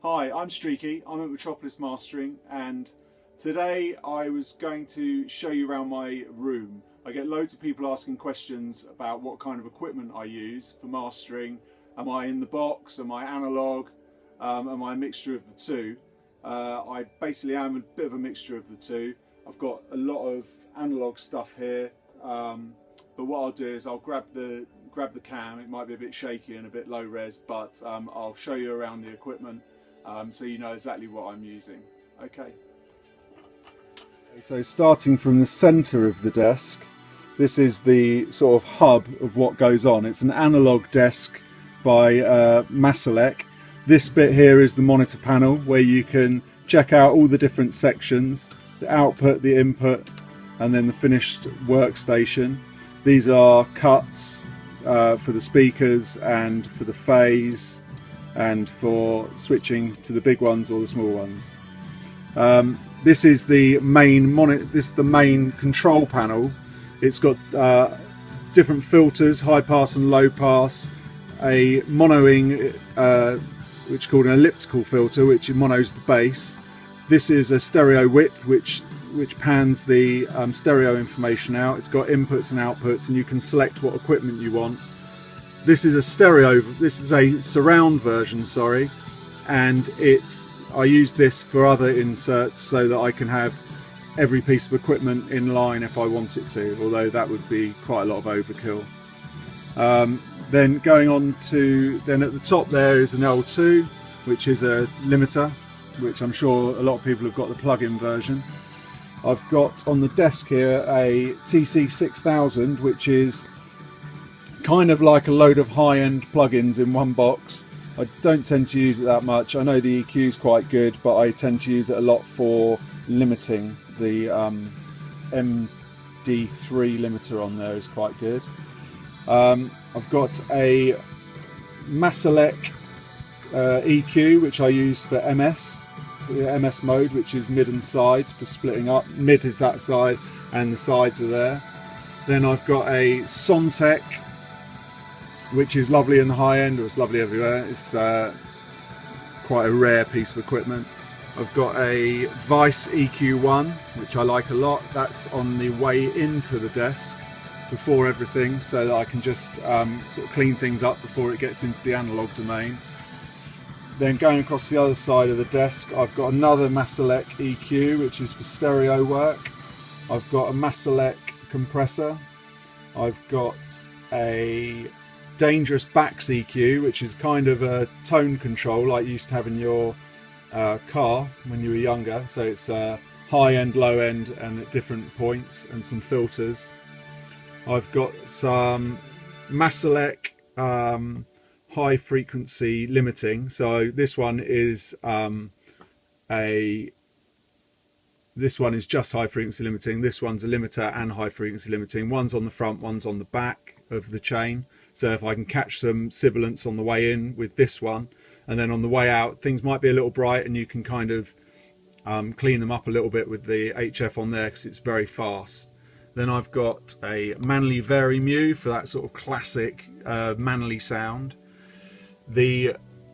Hi, I'm Streaky, I'm at Metropolis Mastering, and today I was going to show you around my room. I get loads of people asking questions about what kind of equipment I use for mastering. Am I in the box? Am I analog? Am I a mixture of the two? I basically am a bit of a mixture of the two. I've got a lot of analog stuff here, but what I'll do is I'll grab the cam. It might be a bit shaky and a bit low res, but I'll show you around the equipment so you know exactly what I'm using. Okay. So starting from the center of the desk, this is the sort of hub of what goes on. It's an analog desk by Masalek. This bit here is the monitor panel where you can check out all the different sections, the output, the input, and then the finished workstation. These are cuts for the speakers and for the phase and for switching to the big ones or the small ones. This is the main control panel. It's got different filters, high pass and low pass, a monoing which is called an elliptical filter, which monos the bass. This is a stereo width which pans the stereo information out. It's got inputs and outputs, and you can select what equipment you want. This is a surround version, sorry, and I use this for other inserts so that I can have every piece of equipment in line if I want it to, although that would be quite a lot of overkill. Then going on to, then at the top there is an L2, which is a limiter, which I'm sure a lot of people have got the plug-in version. I've got on the desk here a TC6000, which is kind of like a load of high-end plugins in one box. I don't tend to use it that much. I know the EQ is quite good, but I tend to use it a lot for limiting. The MD3 limiter on there is quite good. I've got a Masalek EQ, which I use for MS mode, which is mid and side for splitting up. Mid is that side and the sides are there. Then I've got a Sontec, which is lovely in the high end, or it's lovely everywhere. It's quite a rare piece of equipment. I've got a Vice EQ1, which I like a lot. That's on the way into the desk before everything, so that I can just sort of clean things up before it gets into the analog domain. Then going across the other side of the desk, I've got another Masalek EQ, which is for stereo work. I've got a Masalek compressor. I've got a Dangerous Backs EQ, which is kind of a tone control like you used to have in your car when you were younger. So it's high end, low end, and at different points, and some filters. I've got some Masalek high frequency limiting. So this one is just high frequency limiting. This one's a limiter and high frequency limiting. One's on the front, one's on the back of the chain. So if I can catch some sibilance on the way in with this one, and then on the way out things might be a little bright, and you can kind of clean them up a little bit with the HF on there because it's very fast. Then I've got a Manley Vary Mu for that sort of classic Manley sound.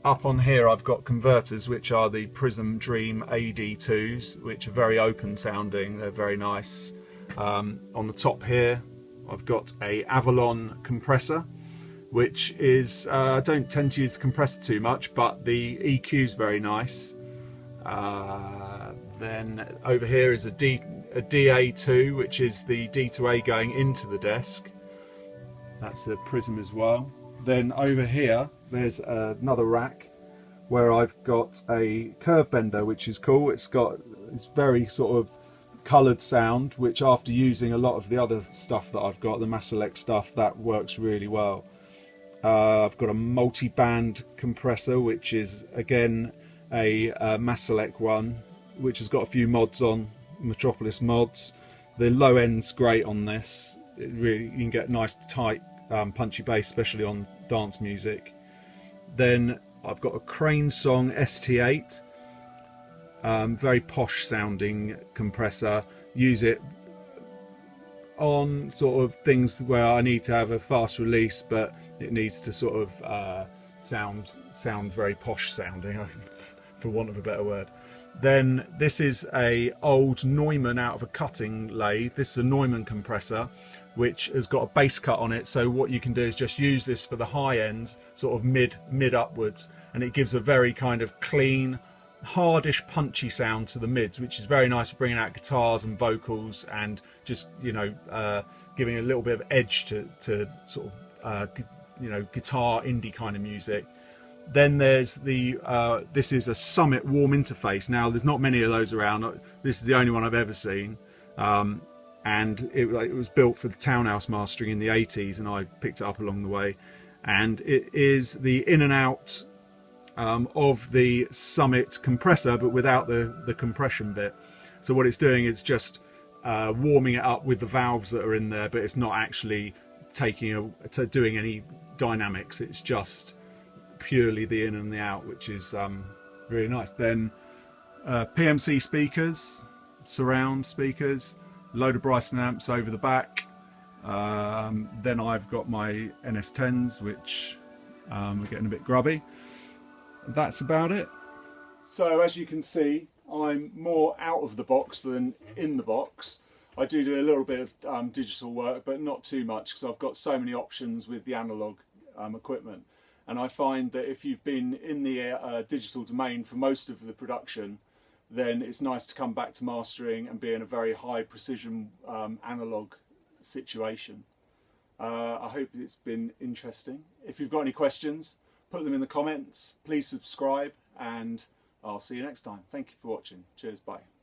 Up on here I've got converters, which are the Prism Dream AD2s, which are very open sounding. They're very nice. On the top here I've got a Avalon compressor, which is, I don't tend to use the compressor too much, but the EQ is very nice. Then over here is a DA2, which is the D2A going into the desk. That's a Prism as well. Then over here there's another rack where I've got a curve bender, which is cool. It's got this very sort of coloured sound, which after using a lot of the other stuff that I've got, the Masalek stuff, that works really well. I've got a multi-band compressor, which is again a Masalek one, which has got a few mods on, Metropolis mods. The low end's great on this. You can get nice tight punchy bass, especially on dance music. Then I've got a Crane Song ST8, very posh sounding compressor. Use it on sort of things where I need to have a fast release, but it needs to sort of sound very posh sounding. for want of a better word. Then this is a old Neumann out of a cutting lathe. This is a Neumann compressor, which has got a base cut on it. So what you can do is just use this for the high ends, sort of mid upwards, and it gives a very kind of clean, hardish, punchy sound to the mids, which is very nice for bringing out guitars and vocals, and just, you know, giving a little bit of edge to sort of you know, guitar indie kind of music. Then there's the this is a Summit warm interface. Now there's not many of those around. This is the only one I've ever seen, and it was built for the townhouse mastering in the 80s, and I picked it up along the way. And it is the in and out of the Summit compressor, but without the compression bit. So what it's doing is just warming it up with the valves that are in there, but it's not actually doing any dynamics. It's just purely the in and the out, which is really nice. Then PMC speakers, surround speakers, load of Bryson amps over the back. Then I've got my NS10s, which are getting a bit grubby. That's about it. So as you can see, I'm more out of the box than in the box. I do a little bit of digital work, but not too much, because I've got so many options with the analog equipment. And I find that if you've been in the digital domain for most of the production, then it's nice to come back to mastering and be in a very high precision analog situation. I hope it's been interesting. If you've got any questions, put them in the comments. Please subscribe, and I'll see you next time. Thank you for watching. Cheers, bye.